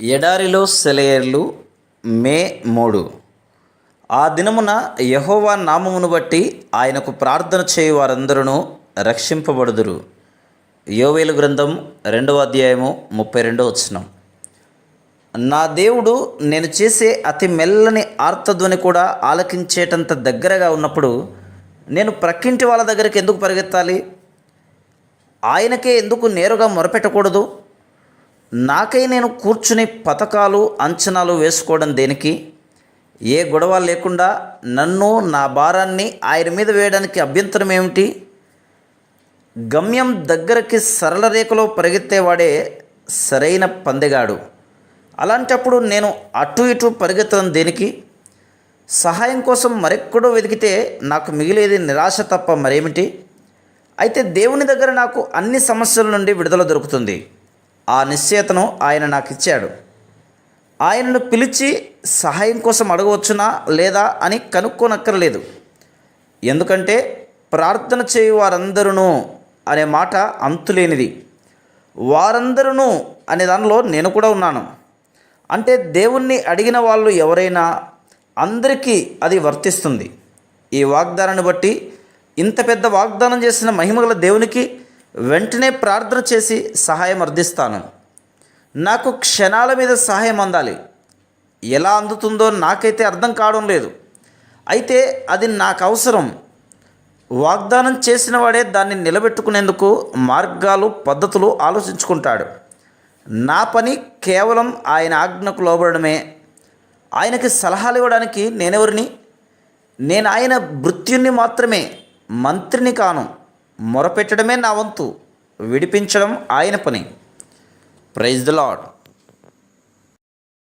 ఎడారిలో సెలయేర్లు మే 3. ఆ దినమున యెహోవా నామమును బట్టి ఆయనకు ప్రార్థన చేయు వారందరూ రక్షింపబడుదురు. యోవేలు గ్రంథం 2వ అధ్యాయము 32వ వచనం. నా దేవుడు నేను చేసే అతి మెల్లని ఆర్తధ్వని కూడా ఆలకించేటంత దగ్గరగా ఉన్నప్పుడు నేను ప్రక్కింటి వాళ్ళ దగ్గరికి ఎందుకు పరిగెత్తాలి? ఆయనకే ఎందుకు నేరుగా మొరపెట్టకూడదు? నాకై నేను కూర్చుని పథకాలు అంచనాలు వేసుకోవడం దేనికి? ఏ గొడవ లేకుండా నన్ను నా భారాన్ని ఆయన మీద వేయడానికి అభ్యంతరం ఏమిటి? గమ్యం దగ్గరికి సరళ రేఖలో పరిగెత్తేవాడే సరైన పందెగాడు. అలాంటప్పుడు నేను అటు ఇటు పరిగెత్తడం దేనికి? సహాయం కోసం మరెక్కడో వెతికితే నాకు మిగిలేది నిరాశ తప్ప మరేమిటి? అయితే దేవుని దగ్గర నాకు అన్ని సమస్యల నుండి విడుదల దొరుకుతుంది. ఆ నిశ్చయతను ఆయన నాకు ఇచ్చాడు. ఆయనను పిలిచి సహాయం కోసం అడగవచ్చునా లేదా అని కనుక్కోనక్కర్లేదు. ఎందుకంటే ప్రార్థన చేయు వారందరూ అనే మాట అంతులేనిది. వారందరూ అనే దానిలో నేను కూడా ఉన్నాను. అంటే దేవుణ్ణి అడిగిన వాళ్ళు ఎవరైనా అందరికీ అది వర్తిస్తుంది. ఈ వాగ్దానాన్ని బట్టి ఇంత పెద్ద వాగ్దానం చేసిన మహిమగల దేవునికి వెంటనే ప్రార్థన చేసి సహాయం అర్థిస్తాను. నాకు క్షణాల మీద సహాయం అందాలి. ఎలా అందుతుందో నాకైతే అర్థం కావడం లేదు. అయితే అది నాకు అవసరం. వాగ్దానం చేసిన వాడే దాన్ని నిలబెట్టుకునేందుకు మార్గాలు పద్ధతులు ఆలోచించుకుంటాడు. నా పని కేవలం ఆయన ఆజ్ఞకు లోబడమే. ఆయనకి సలహాలు ఇవ్వడానికి నేనెవరిని? నేను ఆయన భృత్యుణ్ణి మాత్రమే, మంత్రిని కాను. మొరపెట్టడమే నా వంతు, విడిపించడం ఆయన పని. Praise the lord.